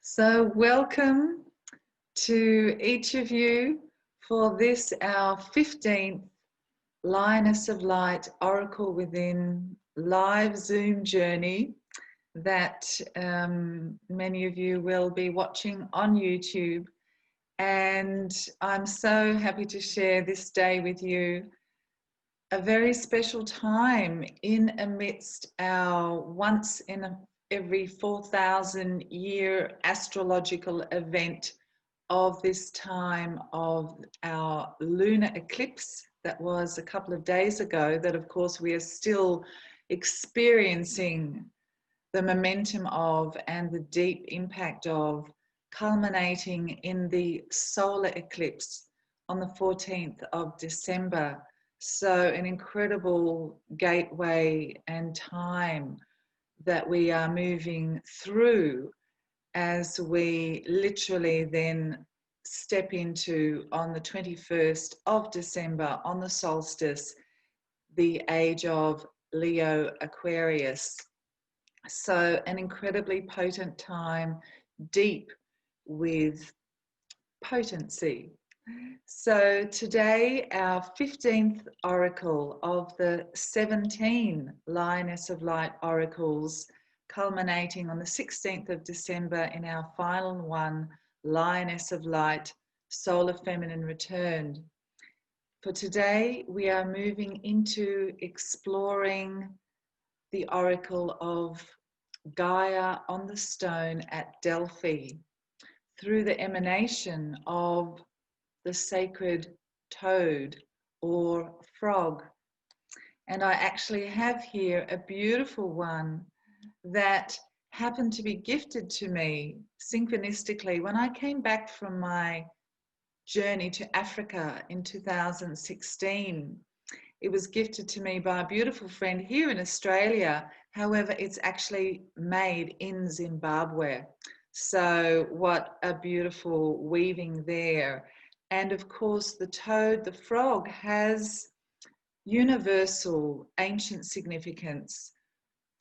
So welcome to each of you for this, our 15th Lioness of Light Oracle Within live Zoom journey that many of you will be watching on YouTube. And I'm so happy to share this day with you, a very special time in amidst our once in every 4,000 year astrological event of this time of our lunar eclipse that was a couple of days ago, that of course we are still experiencing the momentum of and the deep impact of, culminating in the solar eclipse on the 14th of December. So an incredible gateway and time that we are moving through as we literally then step into, on the 21st of December, on the solstice, the age of Leo Aquarius. So an incredibly potent time, deep with potency. So today, our 15th oracle of the 17 Lioness of Light oracles, culminating on the 16th of December in our final one, Lioness of Light, Solar Feminine Returned. For today, we are moving into exploring the oracle of Gaia on the stone at Delphi through the emanation of the sacred toad or frog. And I actually have here a beautiful one that happened to be gifted to me synchronistically when I came back from my journey to Africa in 2016. It was gifted to me by a beautiful friend here in Australia. However, it's actually made in Zimbabwe. So what a beautiful weaving there. And of course, the toad, the frog, has universal ancient significance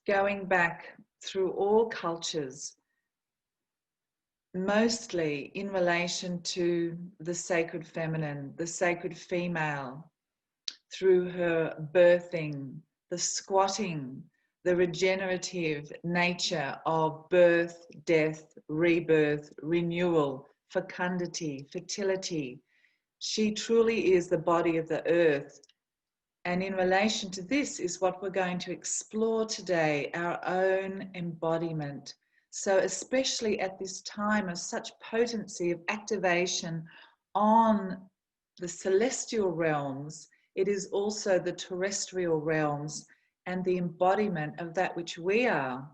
going back through all cultures, mostly in relation to the sacred feminine, the sacred female, through her birthing, the squatting, the regenerative nature of birth, death, rebirth, renewal, fecundity, fertility. She truly is the body of the earth. And in relation to this is what we're going to explore today, our own embodiment. So especially at this time of such potency of activation on the celestial realms, it is also the terrestrial realms and the embodiment of that which we are,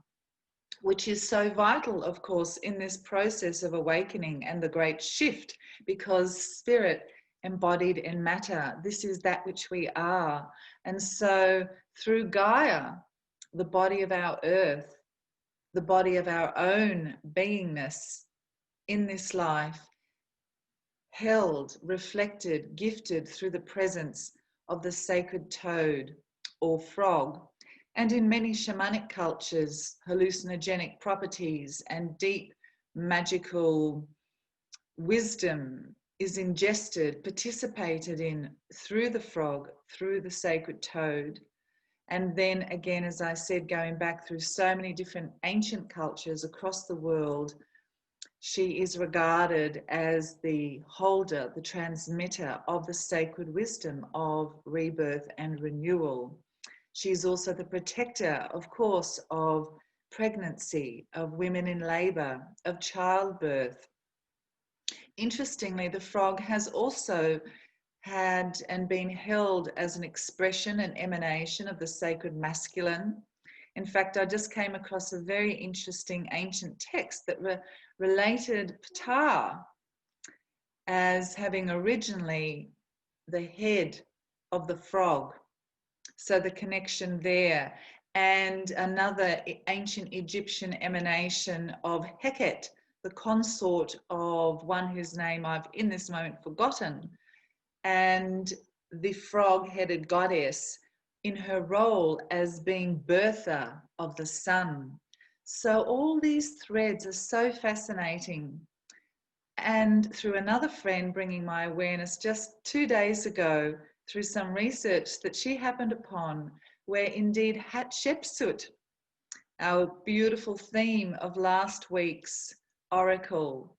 which is so vital, of course, in this process of awakening and the great shift, because spirit embodied in matter, this is that which we are. And so through Gaia, the body of our earth, the body of our own beingness in this life, held, reflected, gifted through the presence of the sacred toad or frog, and in many shamanic cultures, hallucinogenic properties and deep magical wisdom is ingested, participated in through the frog, through the sacred toad. And then again, as I said, going back through so many different ancient cultures across the world, she is regarded as the holder, the transmitter of the sacred wisdom of rebirth and renewal. She is also the protector, of course, of pregnancy, of women in labor, of childbirth. Interestingly, the frog has also had and been held as an expression and emanation of the sacred masculine. In fact, I just came across a very interesting ancient text that related Ptah as having originally the head of the frog. So the connection there. And another ancient Egyptian emanation of Heket, the consort of one whose name I've in this moment forgotten, and the frog-headed goddess in her role as being birther of the sun. So all these threads are so fascinating. And through another friend bringing my awareness just 2 days ago, through some research that she happened upon, where indeed Hatshepsut, our beautiful theme of last week's oracle,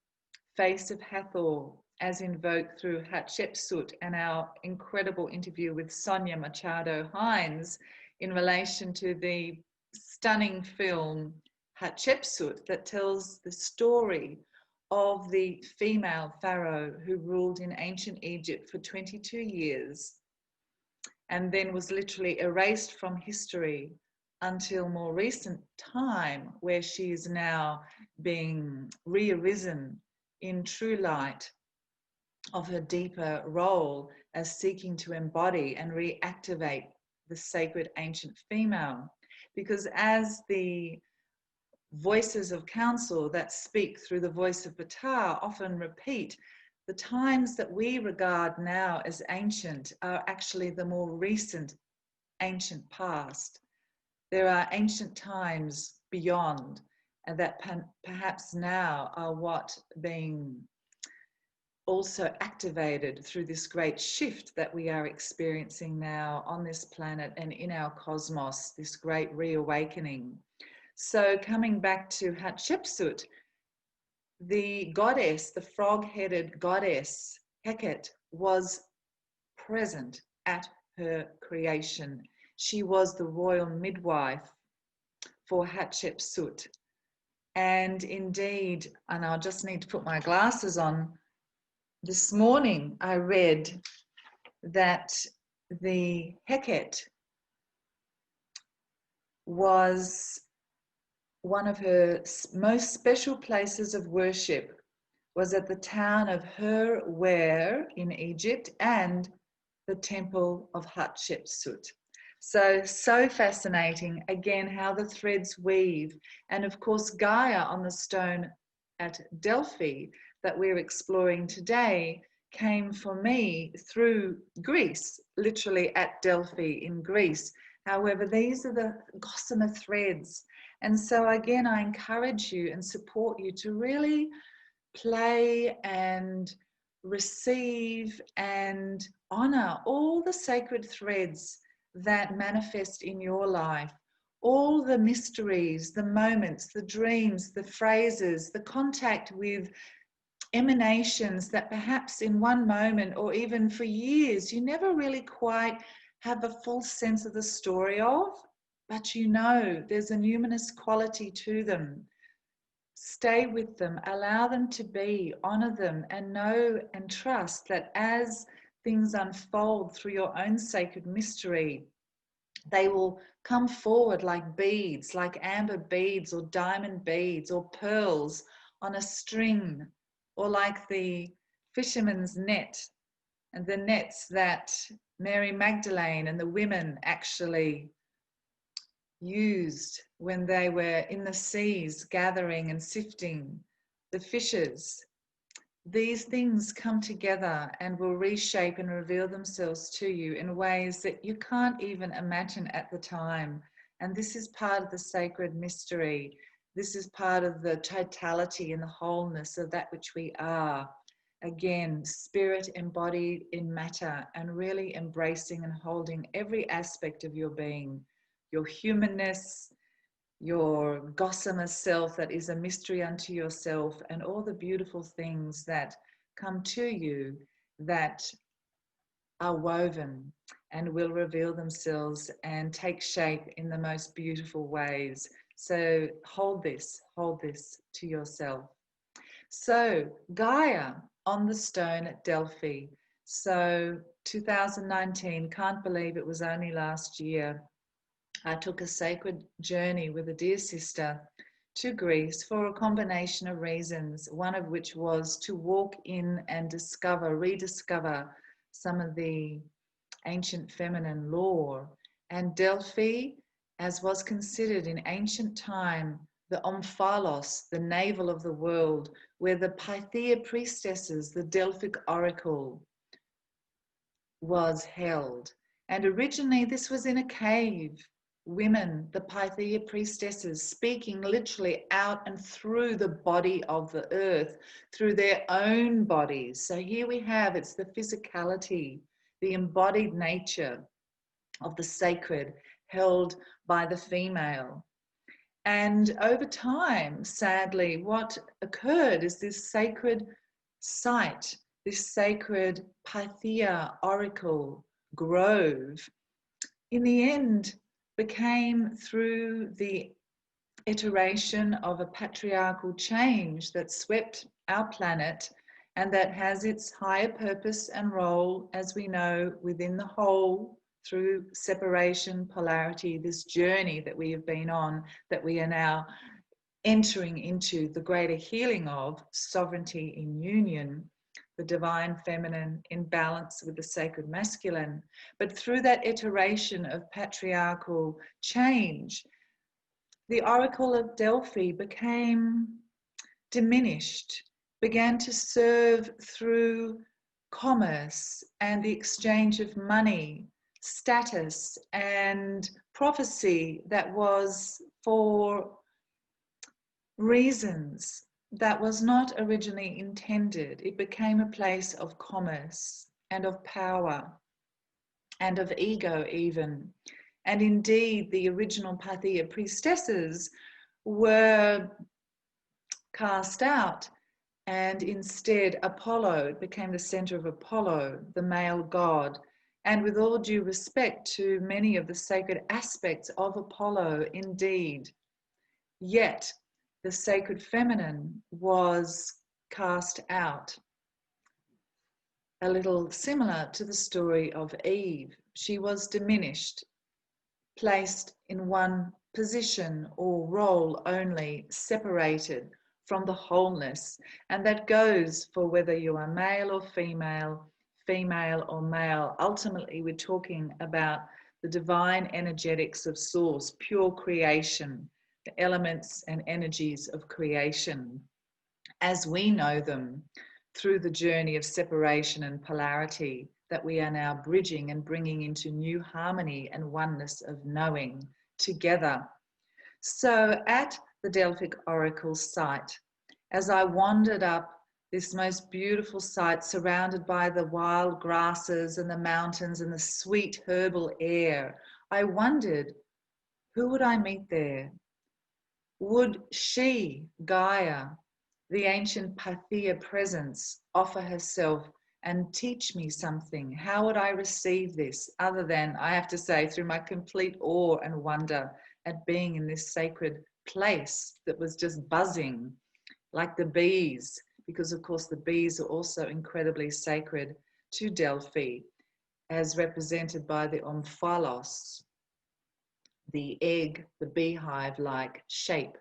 Face of Hathor, as invoked through Hatshepsut, and our incredible interview with Sonia Machado Hines in relation to the stunning film Hatshepsut that tells the story of the female pharaoh who ruled in ancient Egypt for 22 years and then was literally erased from history until more recent time, where she is now being re-arisen in true light of her deeper role as seeking to embody and reactivate the sacred ancient female. Because as the voices of counsel that speak through the voice of Ptah often repeat, the times that we regard now as ancient are actually the more recent ancient past. There are ancient times beyond, and that perhaps now are what being also activated through this great shift that we are experiencing now on this planet and in our cosmos, this great reawakening. So coming back to Hatshepsut, the goddess, the frog-headed goddess, Heket, was present at her creation. She was the royal midwife for Hatshepsut. And indeed, and I'll just need to put my glasses on, this morning I read that the Heket was one of her most special places of worship was at the town of Ur-Wer in Egypt and the temple of Hatshepsut. So fascinating, again, how the threads weave. And of course, Gaia on the stone at Delphi that we're exploring today came for me through Greece, literally at Delphi in Greece. However, these are the gossamer threads. And so again, I encourage you and support you to really play and receive and honor all the sacred threads that manifest in your life, all the mysteries, the moments, the dreams, the phrases, the contact with emanations that perhaps in one moment or even for years you never really quite have a full sense of the story of, but you know there's a numinous quality to them. Stay with them, allow them to be, honor them, and know and trust that as things unfold through your own sacred mystery, they will come forward like beads, like amber beads or diamond beads or pearls on a string, or like the fisherman's net and the nets that Mary Magdalene and the women actually used when they were in the seas gathering and sifting the fishes. These things come together and will reshape and reveal themselves to you in ways that you can't even imagine at the time. And this is part of the sacred mystery. This is part of the totality and the wholeness of that which we are. Again, spirit embodied in matter, and really embracing and holding every aspect of your being, your humanness, your gossamer self that is a mystery unto yourself, and all the beautiful things that come to you that are woven and will reveal themselves and take shape in the most beautiful ways. So hold this to yourself. So Gaia on the stone at Delphi. So 2019, can't believe it was only last year. I took a sacred journey with a dear sister to Greece for a combination of reasons, one of which was to walk in and rediscover some of the ancient feminine lore. And Delphi, as was considered in ancient time, the omphalos, the navel of the world, where the Pythia priestesses, the Delphic oracle, was held. And originally this was in a cave. women, the Pythia priestesses, speaking literally out and through the body of the earth, through their own bodies. So here we have, it's the physicality, the embodied nature of the sacred held by the female. And over time, sadly, what occurred is this sacred site, this sacred Pythia oracle grove, in the end became, through the iteration of a patriarchal change that swept our planet and that has its higher purpose and role, as we know, within the whole, through separation, polarity, this journey that we have been on, that we are now entering into the greater healing of sovereignty in union, the divine feminine in balance with the sacred masculine. But through that iteration of patriarchal change, the oracle of Delphi became diminished, began to serve through commerce and the exchange of money, status, and prophecy that was for reasons that was not originally intended. It became a place of commerce and of power and of ego even. And indeed, the original Pythia priestesses were cast out, and instead Apollo became the center of Apollo, the male god. And with all due respect to many of the sacred aspects of Apollo, indeed, yet the sacred feminine was cast out. A little similar to the story of Eve. She was diminished, placed in one position or role only, separated from the wholeness. And that goes for whether you are male or female, female or male. Ultimately, we're talking about the divine energetics of source, pure creation, the elements and energies of creation as we know them through the journey of separation and polarity that we are now bridging and bringing into new harmony and oneness of knowing together. So at the Delphic Oracle site, as I wandered up this most beautiful site surrounded by the wild grasses and the mountains and the sweet herbal air, I wondered, who would I meet there? Would she, Gaia, the ancient Pythia presence, offer herself and teach me something? How would I receive this other than, I have to say, through my complete awe and wonder at being in this sacred place that was just buzzing like the bees, because of course the bees are also incredibly sacred to Delphi, as represented by the omphalos, the egg, the beehive-like shape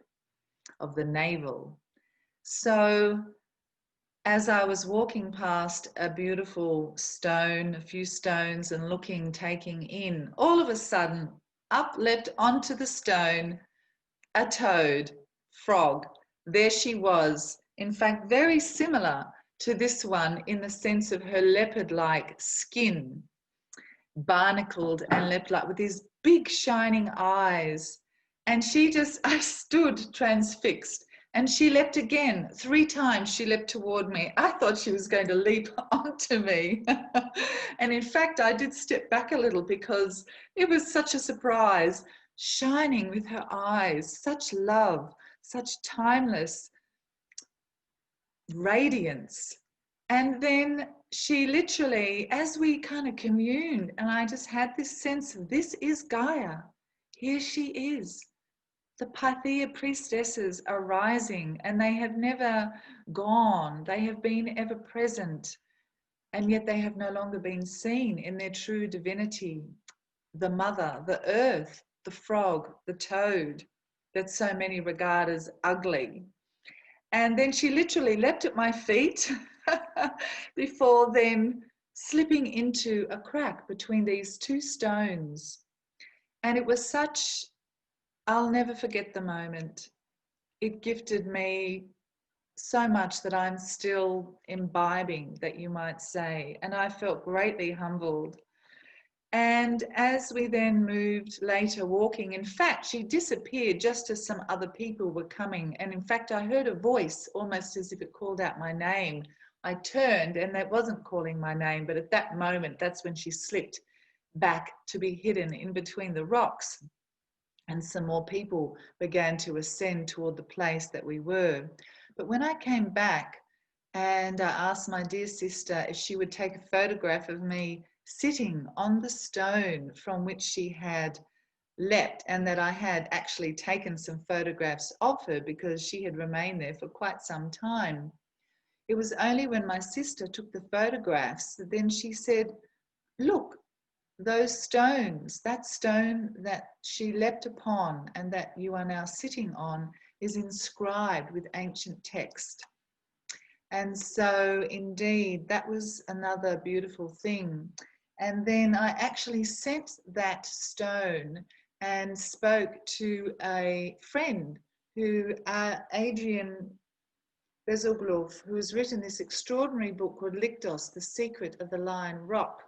of the navel. So as I was walking past a beautiful stone, a few stones, and looking, taking in, all of a sudden, up leapt onto the stone a toad, frog. There she was, in fact, very similar to this one in the sense of her leopard-like skin, barnacled and leopard-like with these big shining eyes. And she just, I stood transfixed. And she leapt again. 3 times she leapt toward me. I thought she was going to leap onto me. And in fact, I did step back a little because it was such a surprise, shining with her eyes, such love, such timeless radiance. And then she literally, as we kind of communed, and I just had this sense of, this is Gaia. Here she is. The Pythia priestesses are rising, and they have never gone. They have been ever present, and yet they have no longer been seen in their true divinity. The mother, the earth, the frog, the toad, that so many regard as ugly. And then she literally leapt at my feet before then slipping into a crack between these 2 stones. And it was such, I'll never forget the moment. It gifted me so much that I'm still imbibing, that you might say, and I felt greatly humbled. And as we then moved later walking, in fact, she disappeared just as some other people were coming. And in fact, I heard a voice almost as if it called out my name. I turned and that wasn't calling my name, but at that moment, that's when she slipped back to be hidden in between the rocks. And some more people began to ascend toward the place that we were. But when I came back and I asked my dear sister if she would take a photograph of me sitting on the stone from which she had leapt, and that I had actually taken some photographs of her because she had remained there for quite some time. It was only when my sister took the photographs that then she said, look, those stones, that stone that she leapt upon and that you are now sitting on is inscribed with ancient text. And so indeed, that was another beautiful thing. And then I actually sent that stone and spoke to a friend who, Adrian Bezoglov, who has written this extraordinary book called Lyctos, The Secret of the Lion Rock.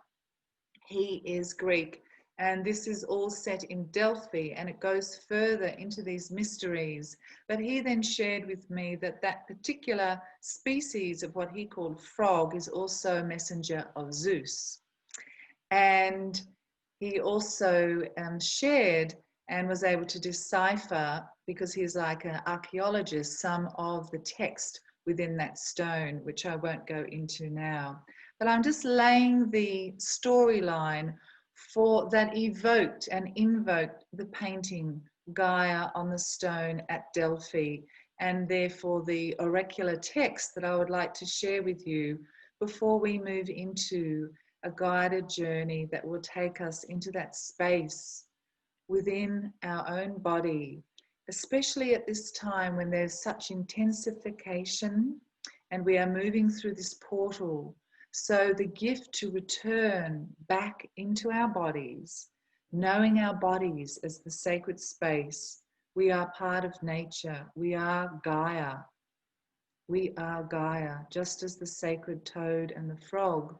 He is Greek, and this is all set in Delphi, and it goes further into these mysteries. But he then shared with me that that particular species of what he called frog is also a messenger of Zeus. And he also shared and was able to decipher, because he's like an archaeologist, some of the text within that stone, which I won't go into now. But I'm just laying the storyline for that evoked and invoked the painting Gaia on the stone at Delphi, and therefore the oracular text that I would like to share with you before we move into a guided journey that will take us into that space within our own body, especially at this time when there's such intensification and we are moving through this portal. So the gift to return back into our bodies, knowing our bodies as the sacred space. We are part of nature. We are Gaia. We are Gaia, just as the sacred toad and the frog.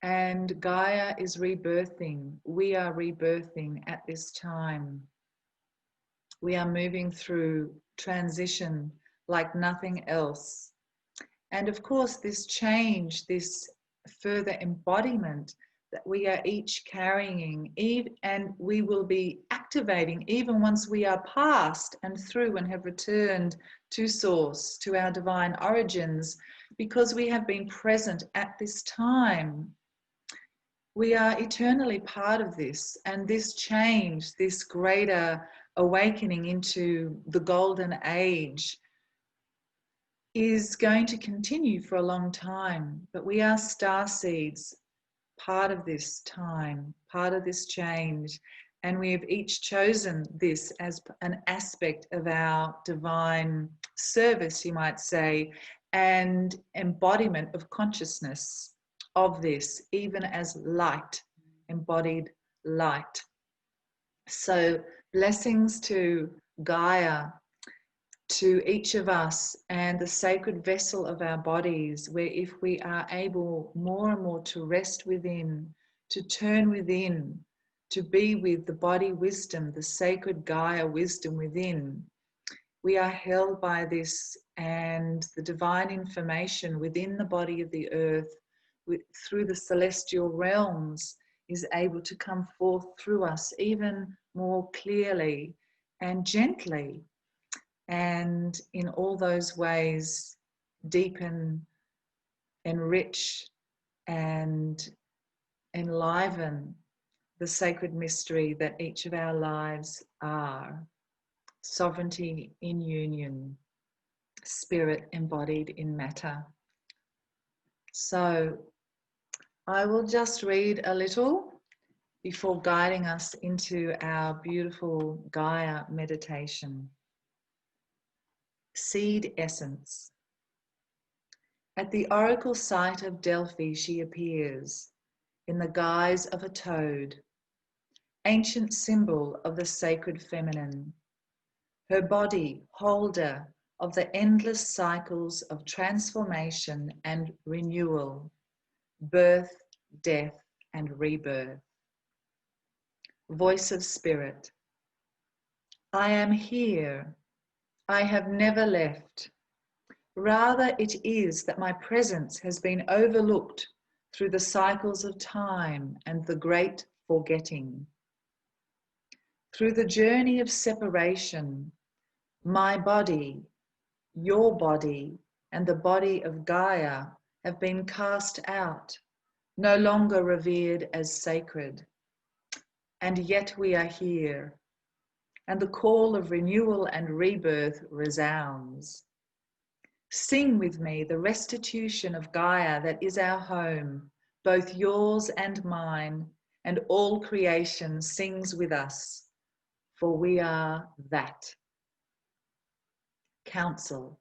And Gaia is rebirthing. We are rebirthing at this time. We are moving through transition like nothing else. And of course, this change, this further embodiment that we are each carrying, and we will be activating even once we are past and through and have returned to Source, to our divine origins, because we have been present at this time. We are eternally part of this, and this change, this greater awakening into the golden age, is going to continue for a long time. But we are star seeds, part of this time, part of this change, and we have each chosen this as an aspect of our divine service, you might say, and embodiment of consciousness of this, even as light, embodied light. So blessings to Gaia, to each of us, and the sacred vessel of our bodies, where if we are able more and more to rest within, to turn within, to be with the body wisdom, the sacred Gaia wisdom within, we are held by this, and the divine information within the body of the earth, through the celestial realms, is able to come forth through us even more clearly and gently, and in all those ways deepen, enrich, and enliven the sacred mystery that each of our lives are. Sovereignty in union, spirit embodied in matter. So I will just read a little before guiding us into our beautiful Gaia meditation. Seed essence. At the oracle site of Delphi she appears, in the guise of a toad, ancient symbol of the sacred feminine, her body holder of the endless cycles of transformation and renewal, birth, death, and rebirth. voice of spirit. I am here. I have never left. Rather, it is that my presence has been overlooked through the cycles of time and the great forgetting. Through the journey of separation, my body, your body, and the body of Gaia have been cast out, no longer revered as sacred. And yet we are here, and the call of renewal and rebirth resounds. Sing with me the restitution of Gaia that is our home, both yours and mine, and all creation sings with us, for we are that. Counsel.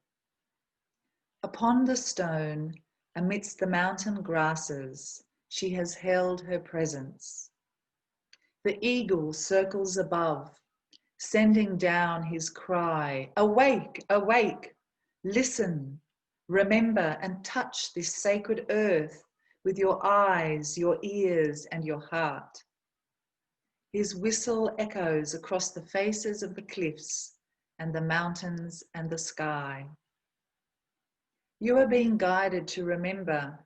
Upon the stone, amidst the mountain grasses, she has held her presence. The eagle circles above, sending down his cry, awake, awake, listen, remember and touch this sacred earth with your eyes, your ears, and your heart. His whistle echoes across the faces of the cliffs and the mountains and the sky. You are being guided to remember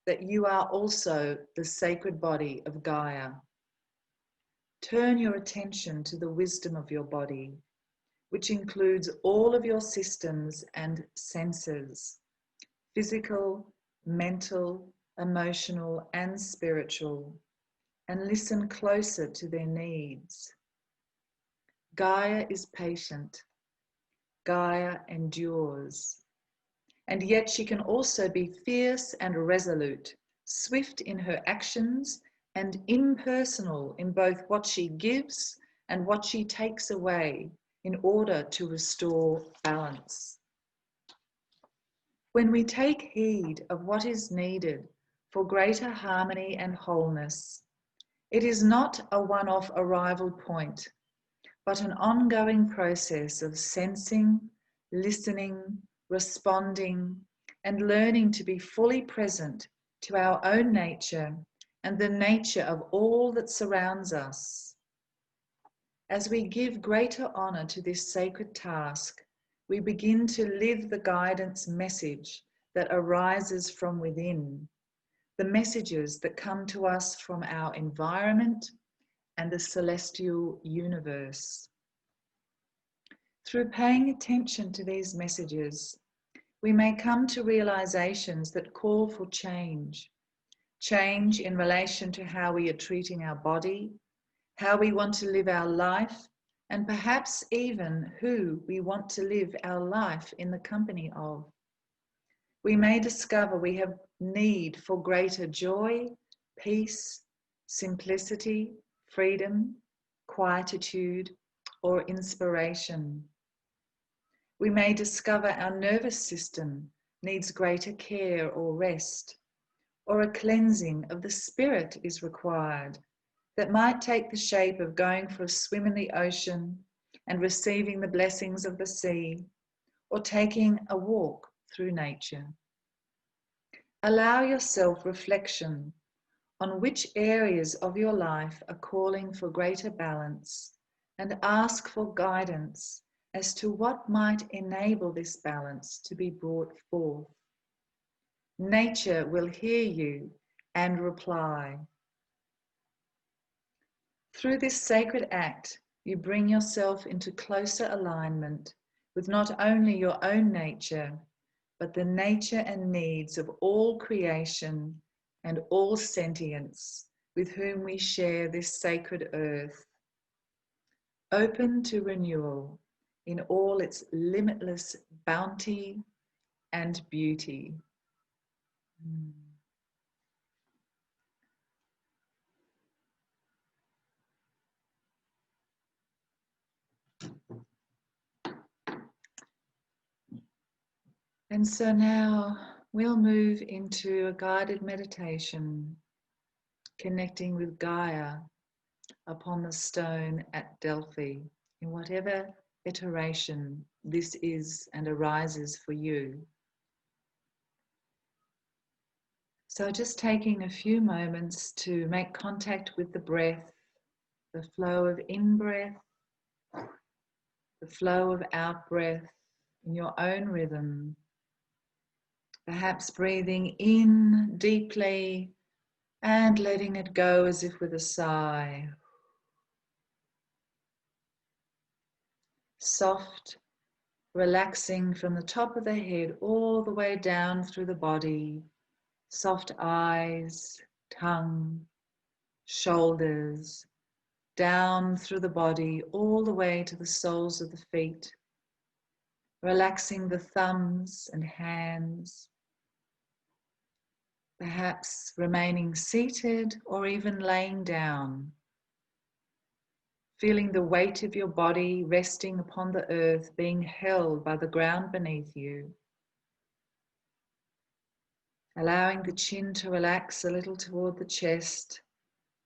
that you are also the sacred body of Gaia. Turn your attention to the wisdom of your body, which includes all of your systems and senses, physical, mental, emotional, and spiritual, and listen closer to their needs. Gaia is patient. Gaia endures. And yet she can also be fierce and resolute, swift in her actions and impersonal in both what she gives and what she takes away in order to restore balance. When we take heed of what is needed for greater harmony and wholeness, it is not a one-off arrival point, but an ongoing process of sensing, listening, responding, and learning to be fully present to our own nature and the nature of all that surrounds us. As we give greater honor to this sacred task, we begin to live the guidance message that arises from within, the messages that come to us from our environment and the celestial universe. Through paying attention to these messages, we may come to realizations that call for change. Change in relation to how we are treating our body, how we want to live our life, and perhaps even who we want to live our life in the company of. We may discover we have need for greater joy, peace, simplicity, freedom, quietude, or inspiration. We may discover our nervous system needs greater care or rest, or a cleansing of the spirit is required that might take the shape of going for a swim in the ocean and receiving the blessings of the sea, or taking a walk through nature. Allow yourself reflection on which areas of your life are calling for greater balance, and ask for guidance as to what might enable this balance to be brought forth. Nature will hear you and reply. Through this sacred act, you bring yourself into closer alignment with not only your own nature, but the nature and needs of all creation and all sentience with whom we share this sacred earth. Open to renewal in all its limitless bounty and beauty. And so now we'll move into a guided meditation, connecting with Gaia upon the stone at Delphi, in whatever iteration this is and arises for you. So just taking a few moments to make contact with the breath, the flow of in-breath, the flow of out-breath in your own rhythm. Perhaps breathing in deeply and letting it go as if with a sigh. Soft, relaxing from the top of the head all the way down through the body. Soft eyes, tongue, shoulders, down through the body all the way to the soles of the feet. Relaxing the thumbs and hands. Perhaps remaining seated or even laying down. Feeling the weight of your body resting upon the earth, being held by the ground beneath you. Allowing the chin to relax a little toward the chest,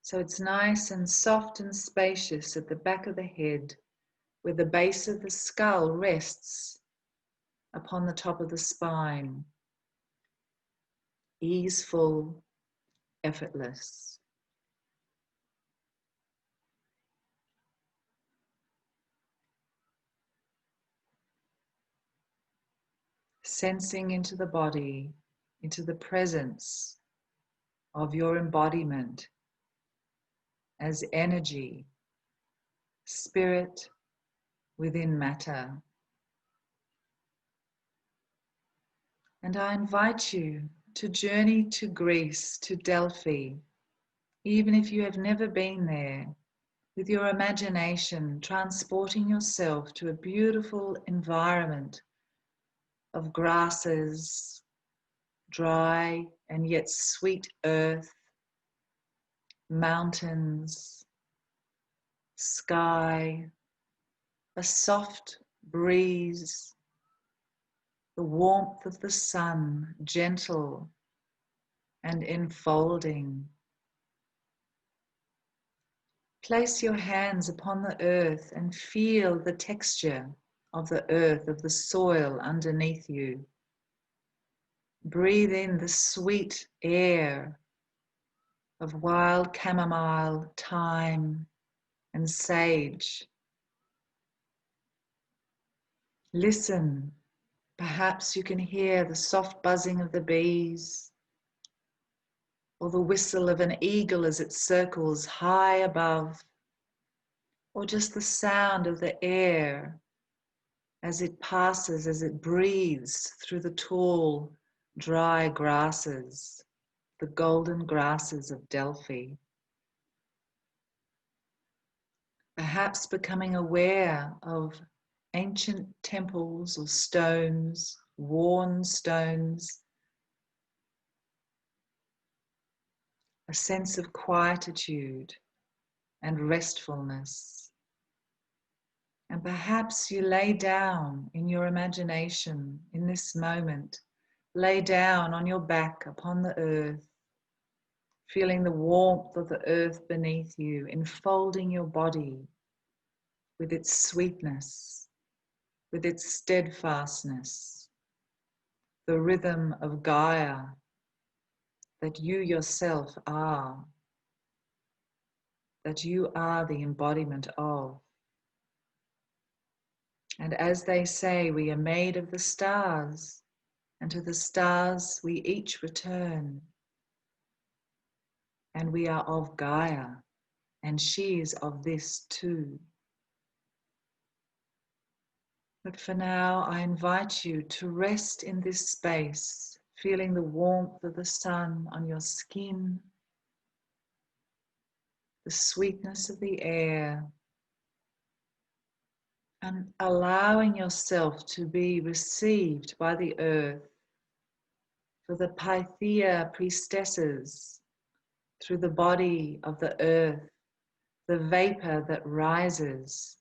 so it's nice and soft and spacious at the back of the head, where the base of the skull rests upon the top of the spine. Easeful, effortless. Sensing into the body, into the presence of your embodiment as energy, spirit within matter. And I invite you to journey to Greece, to Delphi, even if you have never been there, with your imagination transporting yourself to a beautiful environment of grasses, dry and yet sweet earth, mountains, sky, a soft breeze, the warmth of the sun, gentle and enfolding. Place your hands upon the earth and feel the texture of the earth, of the soil underneath you. Breathe in the sweet air of wild chamomile, thyme, and sage. Listen. Perhaps you can hear the soft buzzing of the bees, or the whistle of an eagle as it circles high above, or just the sound of the air as it passes, as it breathes through the tall, dry grasses, the golden grasses of Delphi. Perhaps becoming aware of ancient temples or stones, worn stones, a sense of quietude and restfulness. And perhaps you lay down in your imagination in this moment, lay down on your back upon the earth, feeling the warmth of the earth beneath you, enfolding your body with its sweetness, with its steadfastness, the rhythm of Gaia that you yourself are, that you are the embodiment of. And as they say, we are made of the stars, and to the stars we each return. And we are of Gaia, and she is of this too. But for now, I invite you to rest in this space, feeling the warmth of the sun on your skin, the sweetness of the air, and allowing yourself to be received by the earth, for the Pythia priestesses, through the body of the earth, the vapor that rises,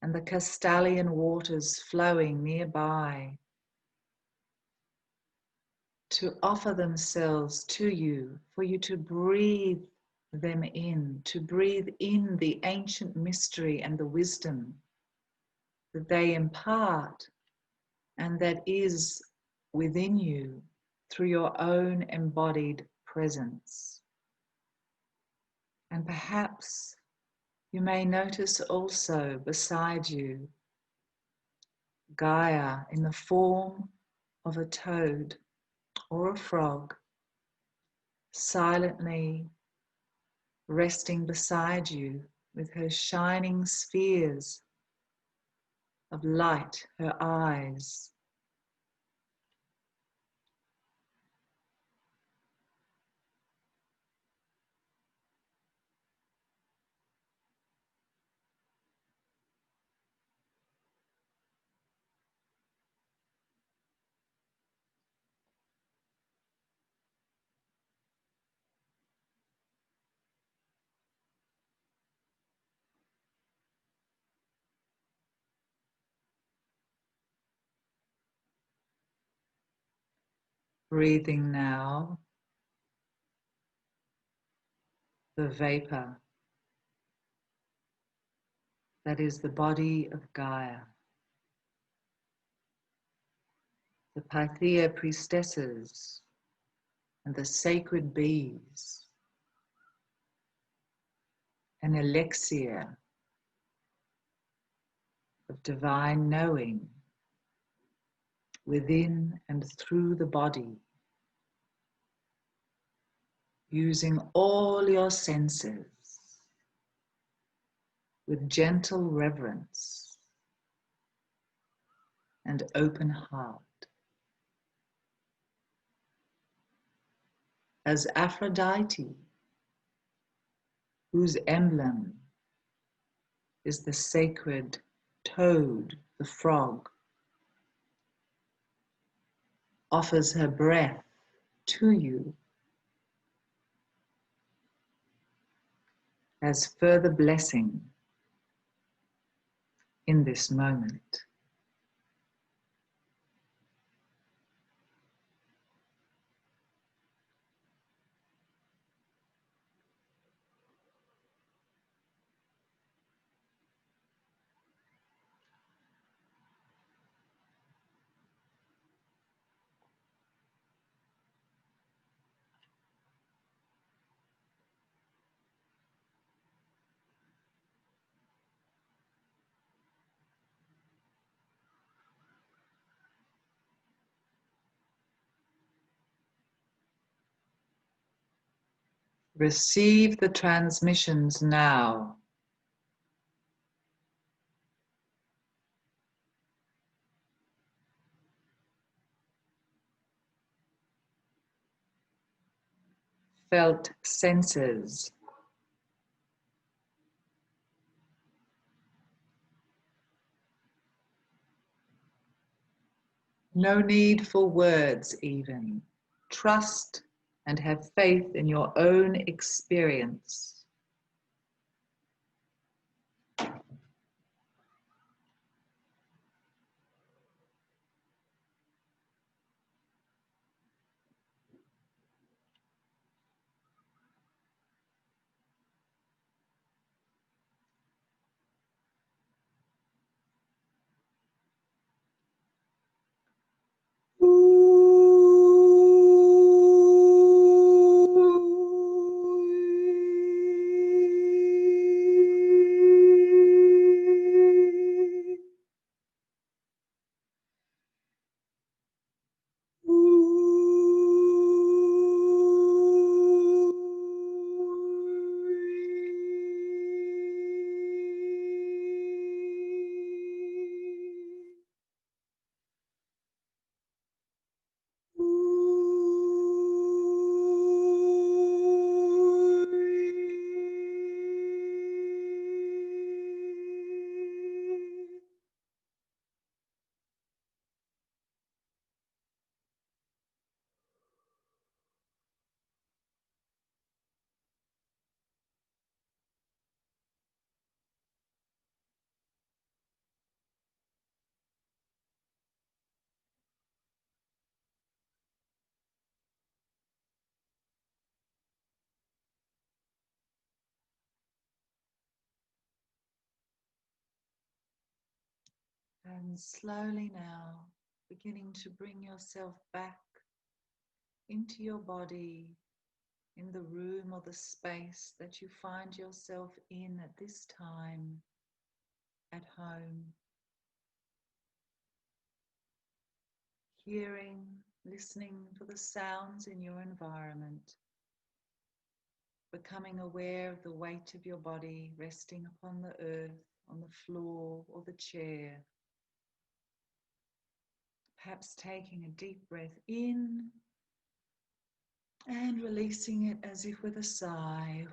and the Castalian waters flowing nearby, to offer themselves to you, for you to breathe them in, to breathe in the ancient mystery and the wisdom that they impart and that is within you through your own embodied presence. And perhaps You may notice also beside you Gaia in the form of a toad or a frog, silently resting beside you with her shining spheres of light, her eyes. Breathing now the vapor that is the body of Gaia, the Pythia priestesses and the sacred bees, an elixir of divine knowing within and through the body, using all your senses with gentle reverence and open heart. As Aphrodite, whose emblem is the sacred toad, the frog, offers her breath to you as further blessing in this moment. Receive the transmissions now. Felt senses. No need for words even. Trust and have faith in your own experience. And slowly now, beginning to bring yourself back into your body, in the room or the space that you find yourself in at this time, at home. Hearing, listening for the sounds in your environment. Becoming aware of the weight of your body resting upon the earth, on the floor or the chair. Perhaps taking a deep breath in and releasing it as if with a sigh.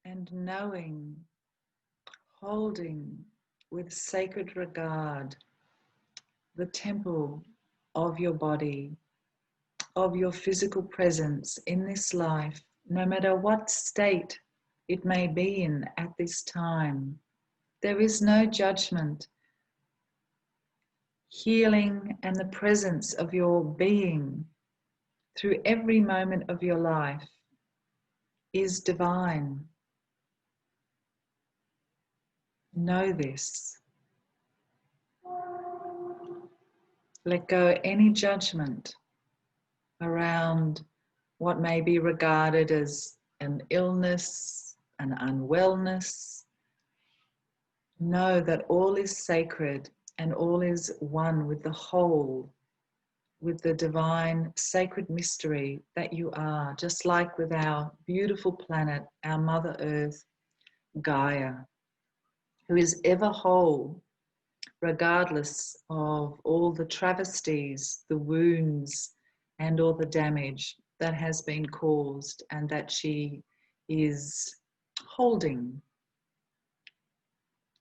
And knowing, holding with sacred regard the temple of your body, of your physical presence in this life, no matter what state it may be in at this time. There is no judgment. Healing and the presence of your being through every moment of your life is divine. Know this. Let go any judgment around what may be regarded as an illness, an unwellness. Know that all is sacred and all is one with the whole, with the divine sacred mystery that you are, just like with our beautiful planet, our Mother Earth, Gaia, who is ever whole, regardless of all the travesties, the wounds, and all the damage that has been caused, and that she is holding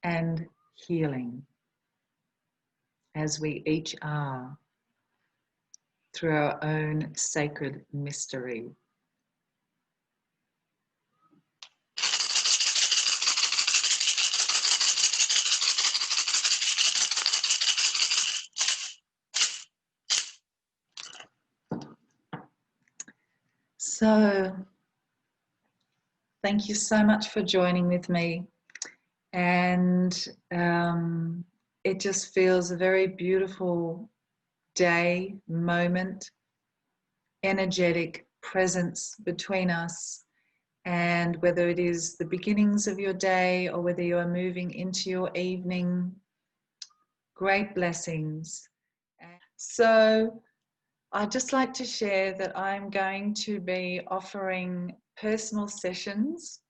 and healing, as we each are, through our own sacred mystery. So, thank you so much for joining with me. And it just feels a very beautiful day, moment, energetic presence between us. And whether it is the beginnings of your day or whether you are moving into your evening, great blessings. So I'd just like to share that I'm going to be offering personal sessions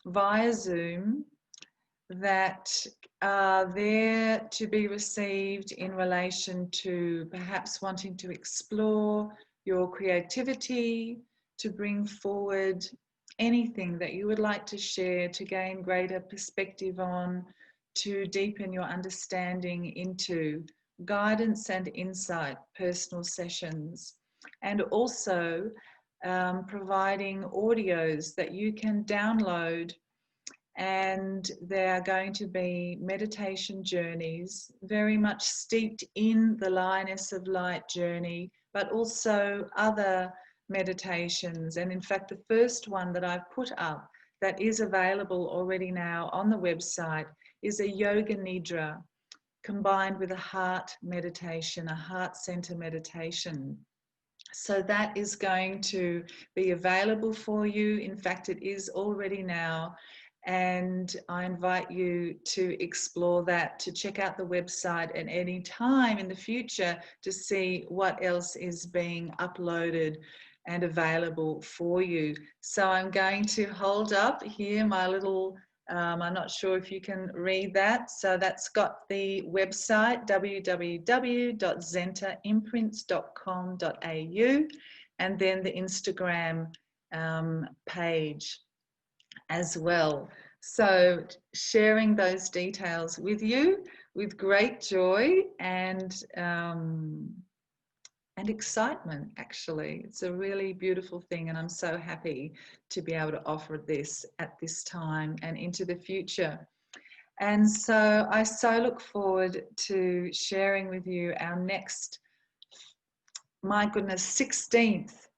via Zoom that are there to be received in relation to perhaps wanting to explore your creativity, to bring forward anything that you would like to share, to gain greater perspective on, to deepen your understanding into guidance and insight, personal sessions, and also providing audios that you can download. And they are going to be meditation journeys, very much steeped in the Lioness of Light journey, but also other meditations. And in fact, the first one that I've put up that is available already now on the website is a yoga nidra combined with a heart meditation, a heart center meditation. So that is going to be available for you. In fact, it is already now. And I invite you to explore that, to check out the website at any time in the future to see what else is being uploaded and available for you. So I'm going to hold up here my little, I'm not sure if you can read that. So that's got the website, www.zentaimprints.com.au, and then the Instagram page as well. So sharing those details with you with great joy and excitement, actually. It's a really beautiful thing, and I'm so happy to be able to offer this at this time and into the future. And so I so look forward to sharing with you our next, my goodness, 16th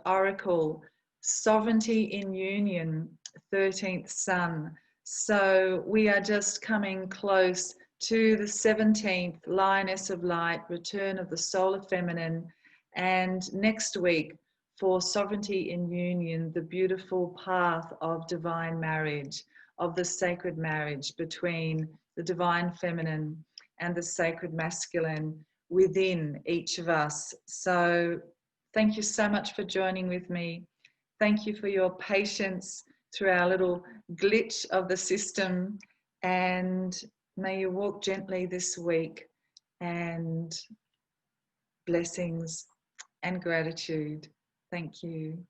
Oracle, Sovereignty in Union, 13th Sun. So we are just coming close to the 17th, Lioness of Light, Return of the Solar Feminine, and next week for Sovereignty in Union, the beautiful path of divine marriage, of the sacred marriage between the divine feminine and the sacred masculine within each of us. So thank you so much for joining with me. Thank you for your patience through our little glitch of the system, and may you walk gently this week, and blessings and gratitude. Thank you.